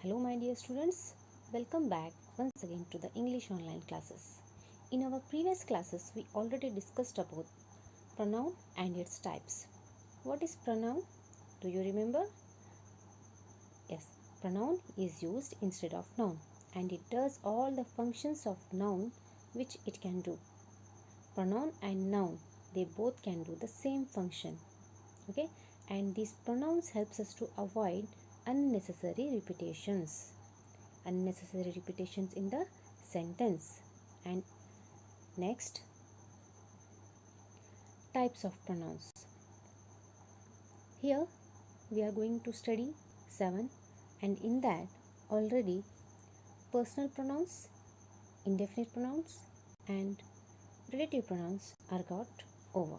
Hello my dear students, welcome back once again to the English online classes. In our previous classes we already discussed about pronoun and its types. What is pronoun? Do you remember? Yes, pronoun is used instead of noun and it does all the functions of noun which it can do. Pronoun and noun, they both can do the same function. Okay, and these pronouns helps us to avoid unnecessary repetitions in the sentence. And next, types of pronouns. Here we are going to study 7, and in that already personal pronouns, indefinite pronouns and relative pronouns are got over.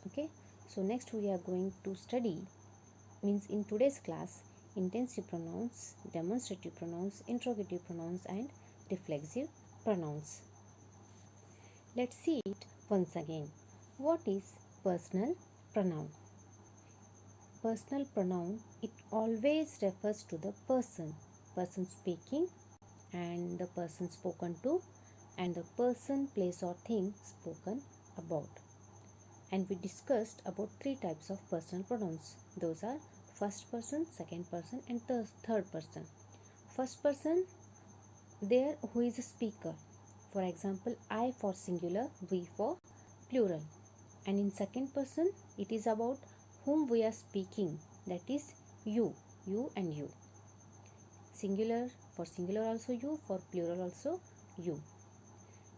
Okay, so next we are going to study, means in today's class, intensive pronouns, demonstrative pronouns, interrogative pronouns and reflexive pronouns. Let's see it once again. What is personal pronoun? Personal pronoun, it always refers to the person speaking and the person spoken to and the person, place or thing spoken about. And we discussed about 3 types of personal pronouns. Those are first person, second person and third person. First person, there who is a speaker. For example, I for singular, we for plural. And in second person, it is about whom we are speaking, that is you and you. Singular, for singular also you, for plural also you.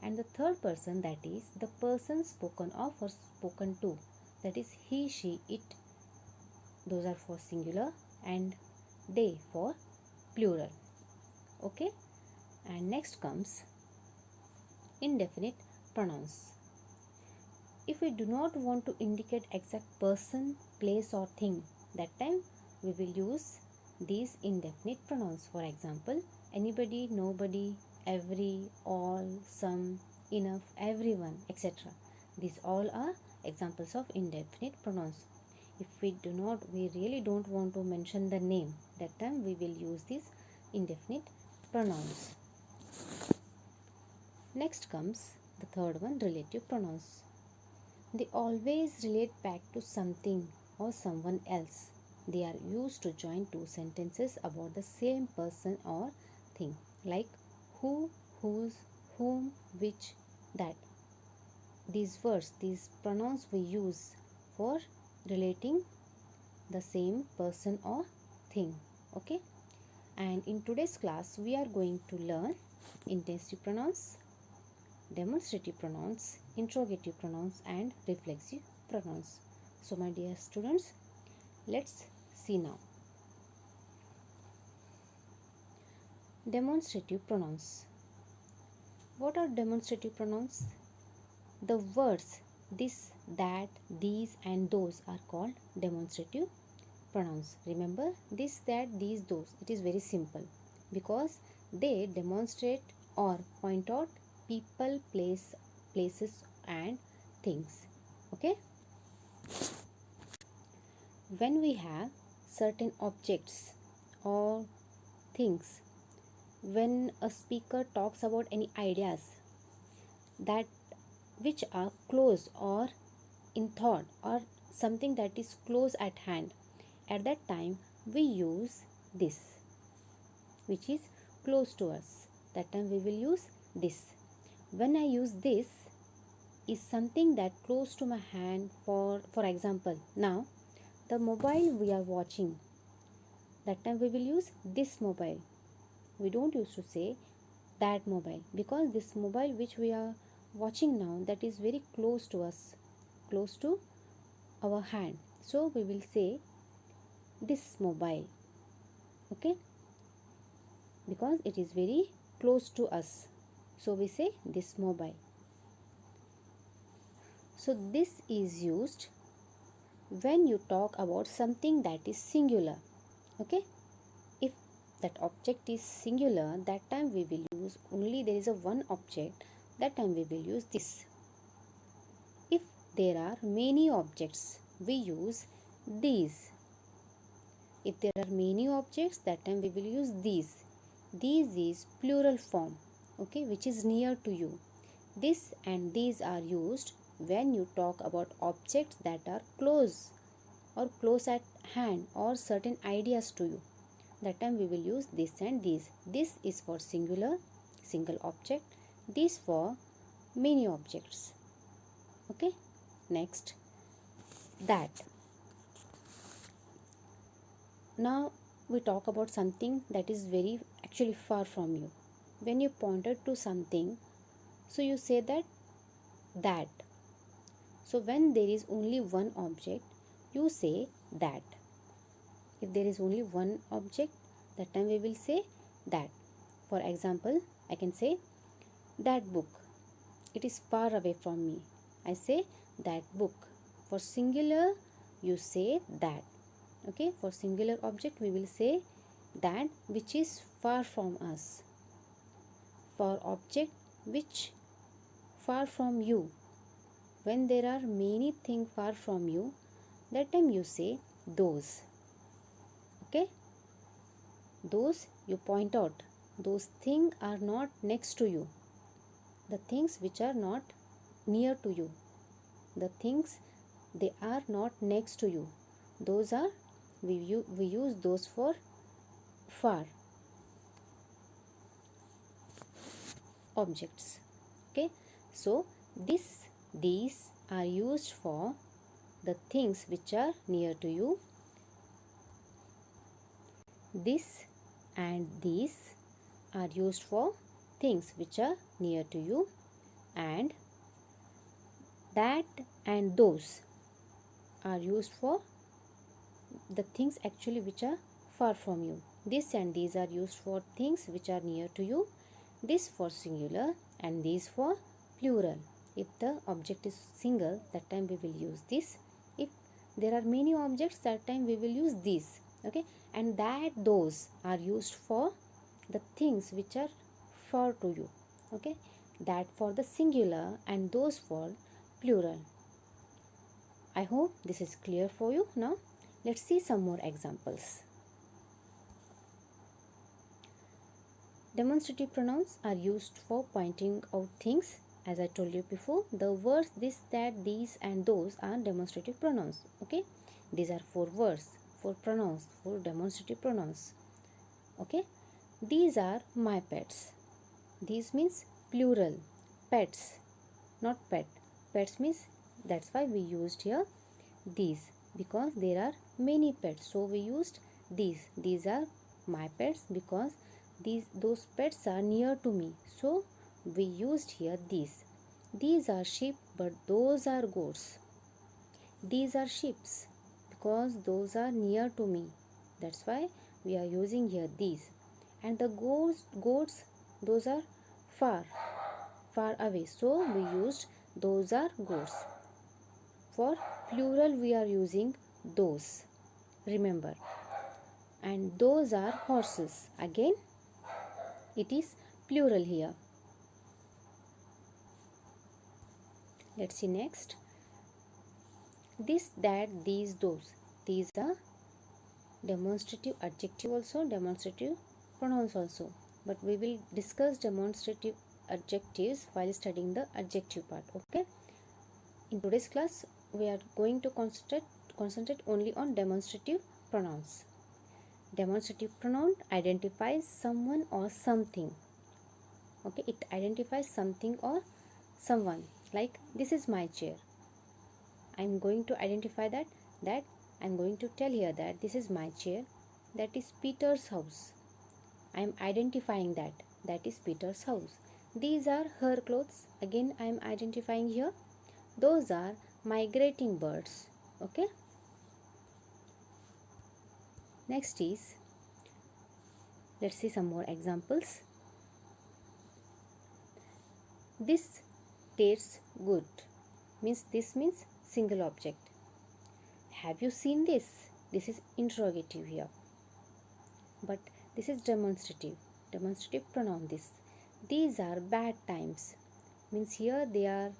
And the third person, that is the person spoken of or spoken to, that is he, she, it. Those are for singular and they for plural. Okay, and next comes indefinite pronouns. If we do not want to indicate exact person, place or thing, that time we will use these indefinite pronouns. For example, anybody, nobody, every, all, some, enough, everyone, etc. These all are examples of indefinite pronouns. If we really don't want to mention the name, that time we will use these indefinite pronouns. Next comes the third one, relative pronouns. They always relate back to something or someone else. They are used to join two sentences about the same person or thing, like who, whose, whom, which, that. These words, these pronouns we use for relating the same person or thing. Okay, and in today's class we are going to learn intensive pronouns, demonstrative pronouns, interrogative pronouns and reflexive pronouns. So my dear students, let's see now. Demonstrative pronouns. What are demonstrative pronouns? The words this, that, these and those are called demonstrative pronouns. Remember, this, that, these, those. It is very simple because they demonstrate or point out people, places and things. Okay? When we have certain objects or things, when a speaker talks about any ideas that which are close or in thought or something that is close at hand, at that time we use this, which is close to us. That time we will use this. When I use this is something that close to my hand. For example, now the mobile we are watching, that time we will use this mobile. We don't used to say that mobile, because this mobile which we are watching now, that is very close to us, close to our hand, so we will say this mobile. Okay, because it is very close to us, so we say this mobile. So this is used when you talk about something that is singular. Okay, if that object is singular, that time we will use only there is a one object, that time we will use this. If there are many objects, we use these. If there are many objects, that time we will use these. These is plural form, okay, which is near to you. This and these are used when you talk about objects that are close or close at hand or certain ideas to you. That time we will use this and these. This is for singular, single object. This for many objects. Okay. Next, that. Now we talk about something that is very actually far from you. When you pointed to something, so you say that. So when there is only one object, you say that. If there is only one object, that time we will say that. For example, I can say that book. It is far away from me. I say that book. For singular, you say that. Okay, for singular object, we will say that which is far from us. For object which far from you, when there are many things far from you, that time you say those. Okay, those you point out. Those things are not next to you. The things which are not near to you, the things they are not next to you, those are we use those for far objects. Okay, so these are used for the things which are near to you. This and these are used for things which are near to you, and that and those are used for the things actually which are far from you. This and these are used for things which are near to you. This for singular and these for plural. If the object is single, that time we will use this. If there are many objects, that time we will use these. Okay, and that those are used for the things which are far to you. Okay, that for the singular and those for plural. I hope this is clear for you. Now let's see some more examples. Demonstrative pronouns are used for pointing out things. As I told you before, the words this, that, these and those are demonstrative pronouns. Okay, these are 4 words, 4 pronouns, 4 demonstrative pronouns. Okay, these are my pets. These means plural, pets, not pet. Pets means, that's why we used here these, because there are many pets, so we used these. These are my pets because those pets are near to me, so we used here these. These are sheep, but those are goats. These are sheep because those are near to me, that's why we are using here these. And the goats, those are far away, so we used those are goats. For plural we are using those, remember. And those are horses, again it is plural here. Let's see next. This, that, these, those. These are demonstrative adjective also, demonstrative pronouns also. But we will discuss demonstrative adjectives while studying the adjective part. Okay. In today's class, we are going to concentrate only on demonstrative pronouns. Demonstrative pronoun identifies someone or something. Okay, it identifies something or someone. Like, this is my chair. I am going to identify that I am going to tell here that this is my chair. That is Peter's house. I am identifying that is Peter's house. These are her clothes. Again, I am identifying here. Those are migrating birds. Okay. Next is, let's see some more examples. This tastes good. This means single object. Have you seen this? This is interrogative here. But this is demonstrative pronoun this. These are bad times. Means here they are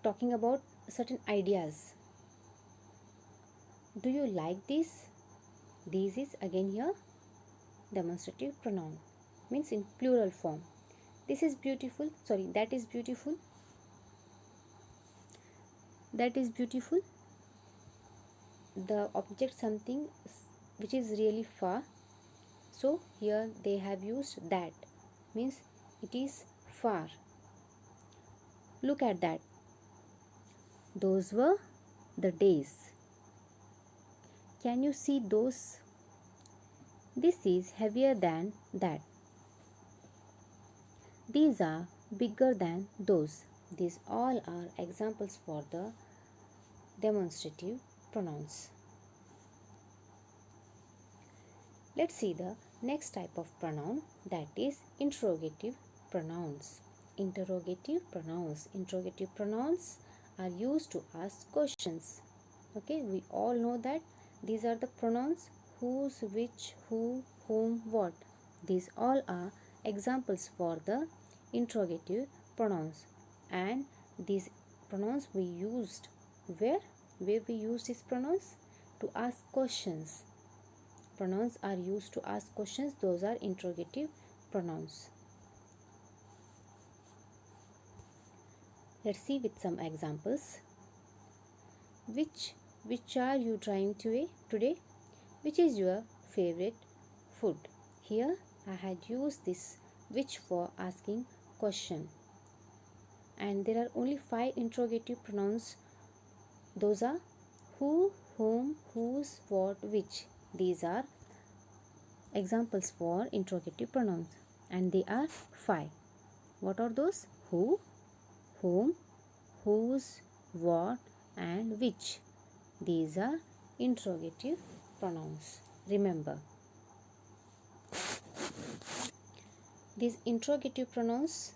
talking about certain ideas. Do you like this? These is again here demonstrative pronoun, means in plural form. This is beautiful, sorry, that is beautiful. That is beautiful. The object something which is really far. So here they have used that, means it is far. Look at that. Those were the days. Can you see those? This is heavier than that. These are bigger than those. These all are examples for the demonstrative pronouns. Let's see the next type of pronoun, that is interrogative pronouns. Interrogative pronouns. Interrogative pronouns are used to ask questions. Okay, we all know that these are the pronouns whose, which, who, whom, what. These all are examples for the interrogative pronouns, and these pronouns we used where we use these pronouns to ask questions. Pronouns are used to ask questions. Those are interrogative pronouns. Let's see with some examples. Which are you trying today? Which is your favorite food? Here I had used this which for asking question. And there are only 5 interrogative pronouns. Those are who, whom, whose, what, which. These are examples for interrogative pronouns, and they are 5. What are those? Who, whom, whose, what, and which. These are interrogative pronouns. Remember, these interrogative pronouns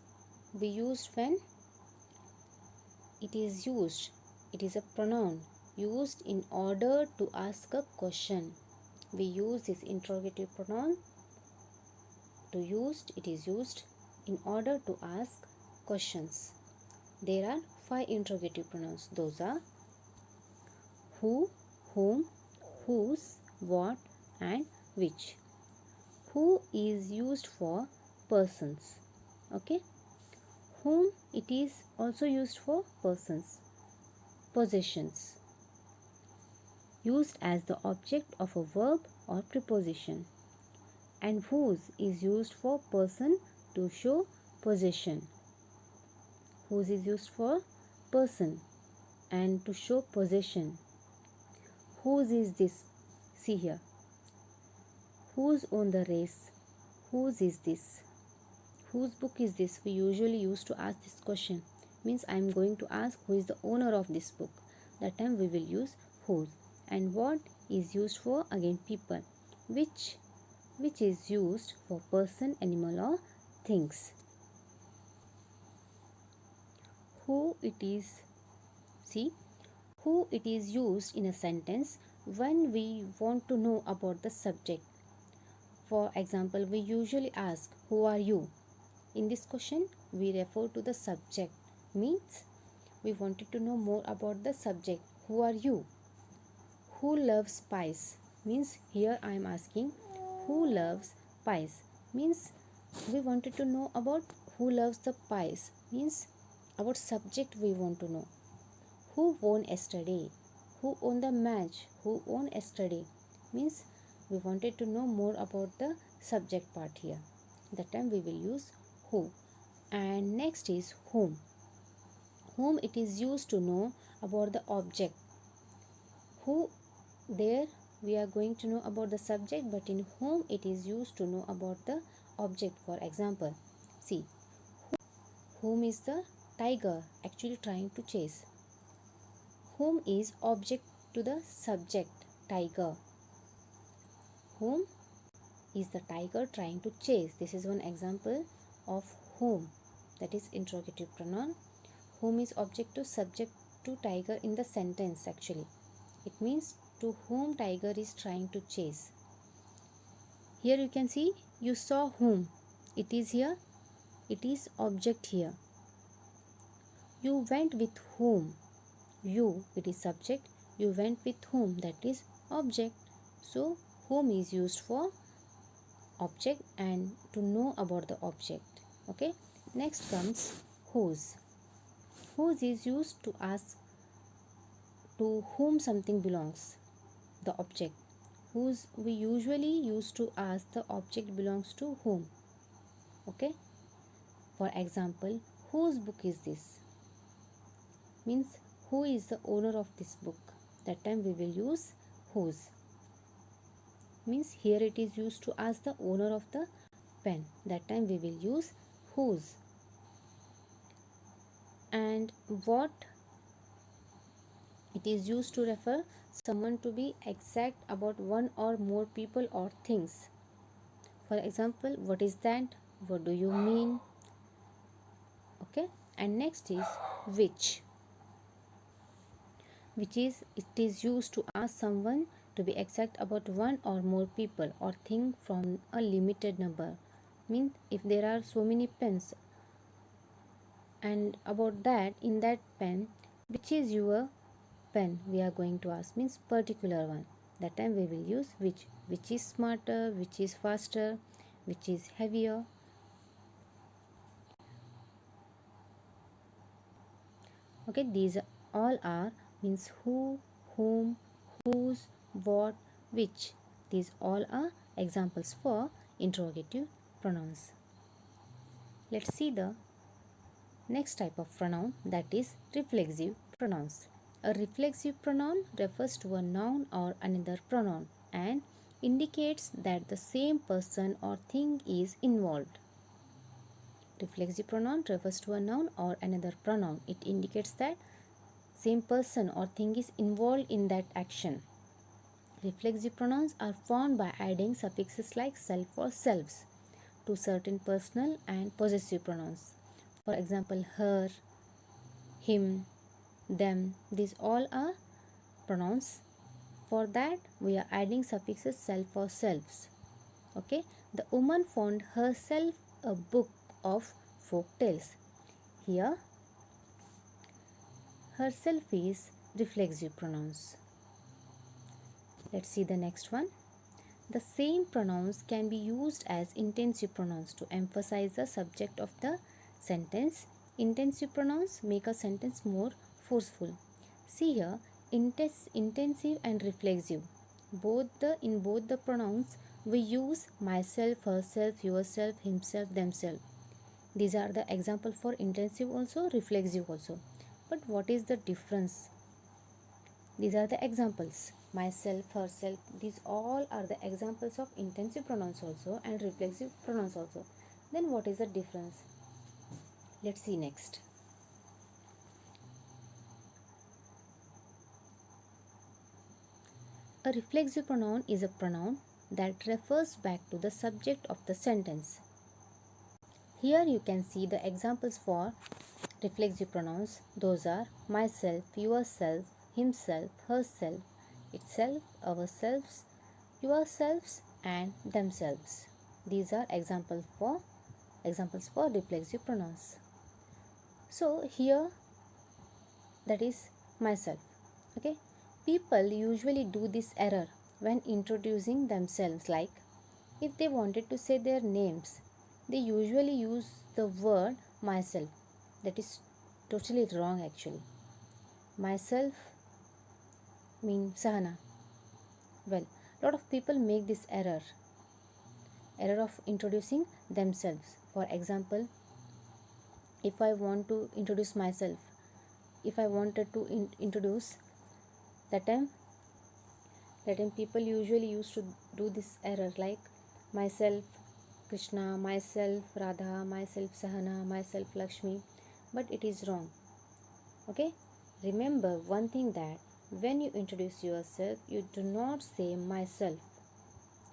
we use when it is a pronoun used in order to ask a question. We use this interrogative pronoun it is used in order to ask questions. There are 5 interrogative pronouns. Those are who, whom, whose, what, and which. Who is used for persons. Okay. Whom, it is also used for persons. Possessions, used as the object of a verb or preposition. And whose is used for person to show possession. Whose is used for person and to show possession. Whose is this? See here. Whose own the race? Whose is this? Whose book is this? We usually used to ask this question. Means I am going to ask who is the owner of this book. That time we will use whose. And what is used for? Again people. Which is used for person, animal, or things. Who it is. See, who it is used in a sentence when we want to know about the subject. For example, we usually ask, who are you? In this question, we refer to the subject. Means we wanted to know more about the subject. Who are you? Who loves pies? Means here I am asking, who loves pies? Means we wanted to know about who loves the pies. Means about subject we want to know. Who won yesterday? Who won the match? Who won yesterday? Means we wanted to know more about the subject part here. That time we will use who. And next is whom. Whom it is used to know about the object. Who, there we are going to know about the subject, but in whom it is used to know about the object. For example, see, whom is the tiger actually trying to chase. Whom is object to the subject, tiger. Whom is the tiger trying to chase. This is one example of whom, that is interrogative pronoun. Whom is object to subject to tiger in the sentence actually. It means to whom tiger is trying to chase. Here you can see, you saw whom. It is here. It is object here. You went with whom. You, it is subject. You went with whom, that is object. So whom is used for object and to know about the object. Okay, next comes whose. Whose is used to ask to whom something belongs, the object. Whose we usually use to ask the object belongs to whom. Okay, for example, whose book is this? Means who is the owner of this book? That time we will use whose. Means here it is used to ask the owner of the pen. That time we will use whose. And what, it is used to refer someone to be exact about one or more people or things. For example, what is that? What do you mean? Okay, and next is which. Which is, it is used to ask someone to be exact about one or more people or thing from a limited number. Means if there are so many pens and about that, in that pen, which is your pen, we are going to ask, means particular one. That time we will use which is smarter, which is faster, which is heavier. Okay, these all are means who, whom, whose, what, which. These all are examples for interrogative pronouns. Let's see the next type of pronoun, that is reflexive pronouns. A reflexive pronoun refers to a noun or another pronoun and indicates that the same person or thing is involved. Reflexive pronoun refers to a noun or another pronoun. It indicates that same person or thing is involved in that action. Reflexive pronouns are formed by adding suffixes like self or selves to certain personal and possessive pronouns. For example, her, him, them. These all are pronouns. For that, we are adding suffixes self or selves. Okay, the woman found herself a book of folk tales. Here, herself is reflexive pronouns. Let's see the next one. The same pronouns can be used as intensive pronouns to emphasize the subject of the sentence. Intensive pronouns make a sentence more forceful. See here, intensive and reflexive. In both the pronouns, we use myself, herself, yourself, himself, themselves. These are the example for intensive also, reflexive also. But what is the difference? These are the examples. Myself, herself, these all are the examples of intensive pronouns also and reflexive pronouns also. Then what is the difference? Let's see next. A reflexive pronoun is a pronoun that refers back to the subject of the sentence. Here you can see the examples for reflexive pronouns. Those are myself, yourself, himself, herself, itself, ourselves, yourselves, and themselves. These are examples for reflexive pronouns. So here, that is myself. Okay, people usually do this error when introducing themselves. Like if they wanted to say their names, they usually use the word myself. That is totally wrong actually. Myself means Sahana. Well, a lot of people make this error of introducing themselves. For example, if I want to introduce myself, if I wanted to introduce, that time people usually used to do this error like myself Krishna, myself Radha, myself Sahana, myself Lakshmi, but it is wrong. Okay, remember one thing, that when you introduce yourself, you do not say myself.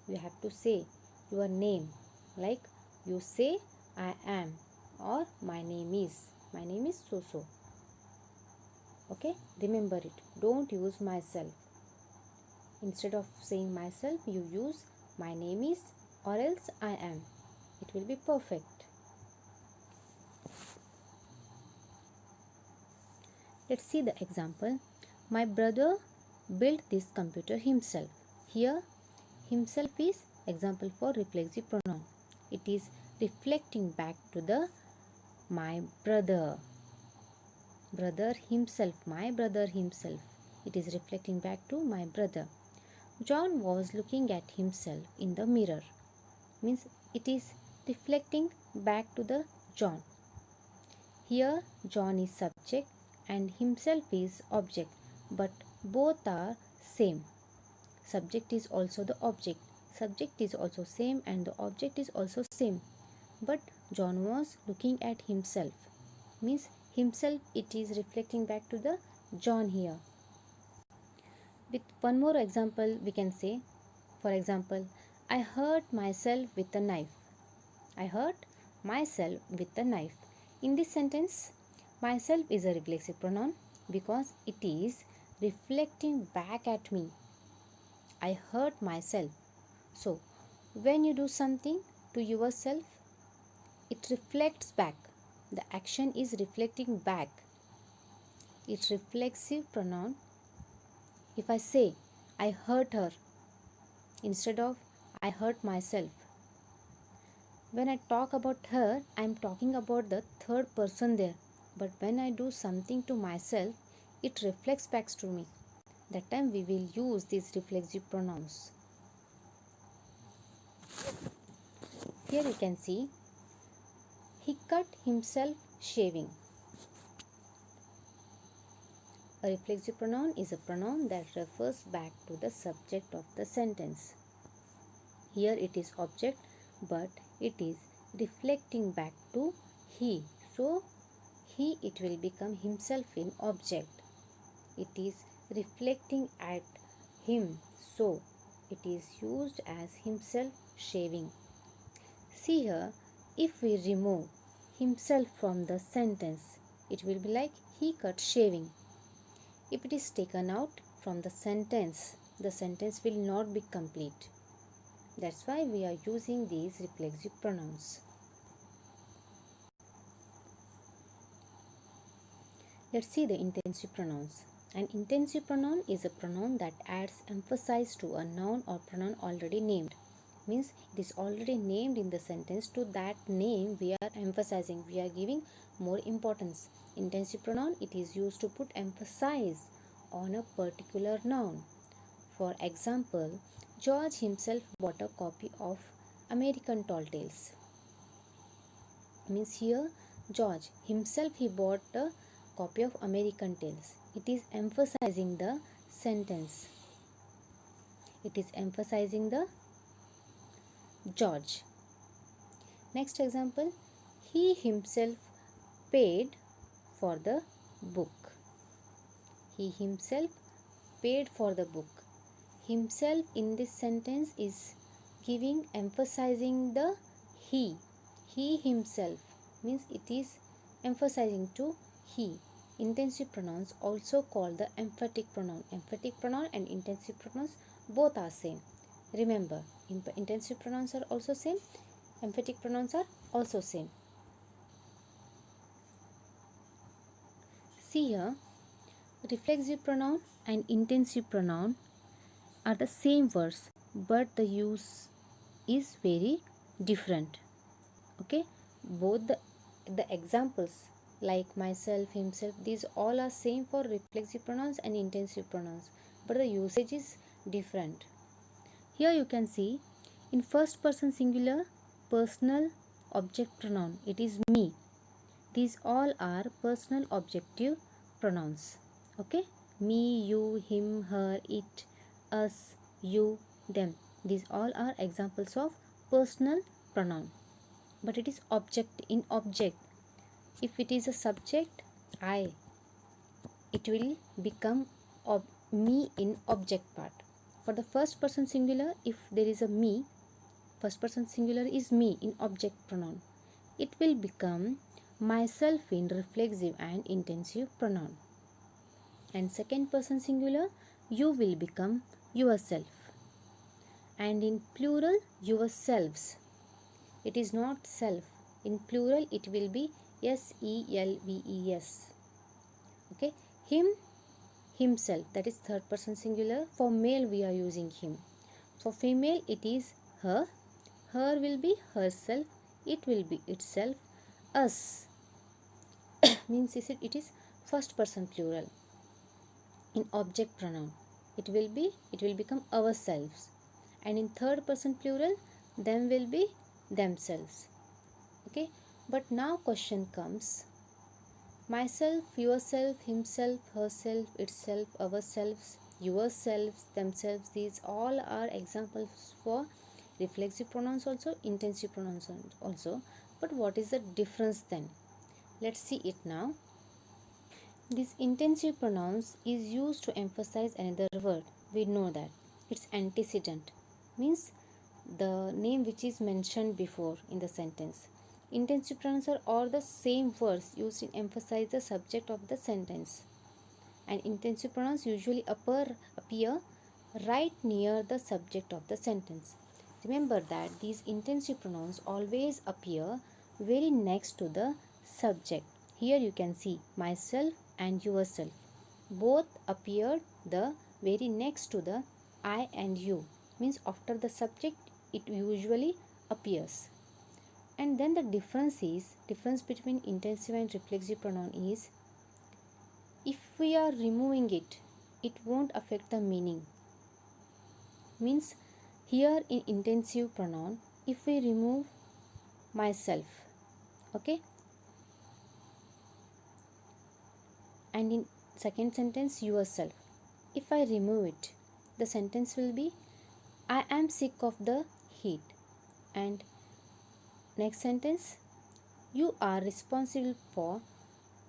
You have to say your name. Like you say I am, or my name is so so. Okay, remember it. Don't use myself. Instead of saying myself, you use my name is or else I am. It will be perfect. Let's see the example. My brother built this computer himself. Here, Himself is example for reflexive pronoun. It is reflecting back to the my brother. Brother himself, my brother himself. It is reflecting back to my brother. John was looking at himself in the mirror. Means it is reflecting back to the John. Here John is subject and himself is object, but both are same. Subject is also the object. Subject is also same and the object is also same. But John was looking at himself. Means himself, it is reflecting back to the John here. With one more example we can say, for example, I hurt myself with a knife. I hurt myself with a knife. In this sentence, myself is a reflexive pronoun because it is reflecting back at me. I hurt myself. So, when you do something to yourself, it reflects back. The action is reflecting back. It's reflexive pronoun. If I say, I hurt her, instead of I hurt myself. When I talk about her, I am talking about the third person there. But when I do something to myself, it reflects back to me. That time we will use these reflexive pronouns. Here you can see, he cut himself shaving. A reflexive pronoun is a pronoun that refers back to the subject of the sentence. Here it is object, but it is reflecting back to he. So, he, it will become himself in object. It is reflecting at him. So, it is used as himself shaving. See here, if we remove himself from the sentence, it will be like he cut shaving. If it is taken out from the sentence will not be complete. That's why we are using these reflexive pronouns. Let's see the intensive pronouns. An intensive pronoun is a pronoun that adds emphasis to a noun or pronoun already named. Means it is already named in the sentence. To that name we are emphasizing. We are giving more importance. Intensive pronoun, it is used to put emphasis on a particular noun. For example, George himself bought a copy of American Tall Tales. Means here George himself, he bought a copy of American Tales. It is emphasizing the sentence. It is emphasizing the George. Next example, he himself paid for the book. He himself paid for the book. Himself in this sentence is giving, emphasizing the he. He himself means it is emphasizing to he. Intensive pronouns also called the emphatic pronoun. Emphatic pronoun and intensive pronouns both are same. Remember, intensive pronouns are also same. Emphatic pronouns are also same. See here, reflexive pronoun and intensive pronoun are the same words, but the use is very different. Okay, both the examples like myself, himself, these all are same for reflexive pronouns and intensive pronouns, but the usage is different. Here you can see, in first person singular, personal object pronoun, it is me. These all are personal objective pronouns. Okay, me, you, him, her, it, us, you, them. These all are examples of personal pronoun. But it is object in object. If it is a subject, I, it will become me in object part. For the first person singular, if there is a me, first person singular is me in object pronoun, it will become myself in reflexive and intensive pronoun. And second person singular, you will become yourself. And in plural, yourselves. It is not self. In plural, it will be selves. Okay. Him, himself. That is third person singular. For male, we are using him. For female it is her. Her will be herself. It will be itself. Us means it is first person plural. In object pronoun it will become ourselves, and in third person plural them will be themselves. Okay, but now question comes: myself, yourself, himself, herself, itself, ourselves, yourselves, themselves, these all are examples for reflexive pronouns also, intensive pronouns also. But what is the difference then? Let's see it now. This intensive pronouns is used to emphasize another word. We know that its antecedent means the name which is mentioned before in the sentence. Intensive pronouns are all the same words used to emphasize the subject of the sentence. And intensive pronouns usually appear right near the subject of the sentence. Remember that these intensive pronouns always appear very next to the subject. Here you can see myself and yourself. Both appeared the very next to the I and you. Means after the subject it usually appears. And then the difference between intensive and reflexive pronoun is, if we are removing it, it won't affect the meaning. Means here in intensive pronoun, if we remove myself, okay, and in second sentence yourself, if I remove it, the sentence will be I am sick of the heat, and next sentence, you are responsible for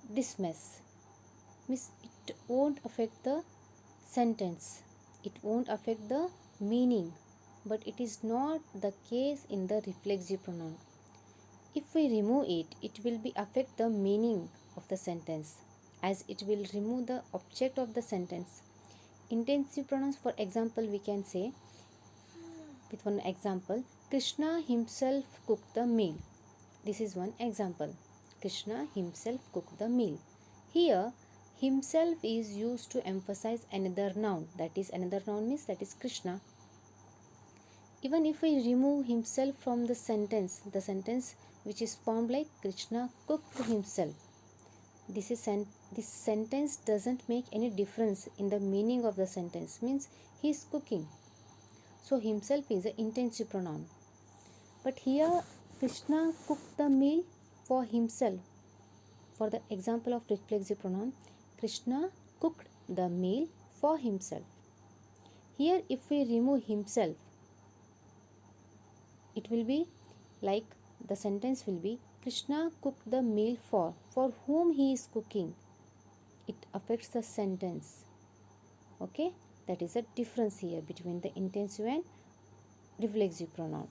this mess. Means it won't affect the sentence, it won't affect the meaning. But it is not the case in the reflexive pronoun. If we remove it, it will be affect the meaning of the sentence, as it will remove the object of the sentence. Intensive pronouns, for example, we can say with one example, Krishna himself cooked the meal. This is one example. Krishna himself cooked the meal. Here himself is used to emphasize another noun, that is another noun means that is Krishna. Even if we remove himself from the sentence which is formed like Krishna cooked himself, this sentence doesn't make any difference in the meaning of the sentence, means he is cooking. So himself is an intensive pronoun. But here Krishna cooked the meal for himself. For the example of reflexive pronoun, Krishna cooked the meal for himself. Here if we remove himself, it will be like the sentence will be Krishna cooked the meal for whom he is cooking. It affects the sentence. Okay, that is a difference here between the intensive and reflexive pronoun.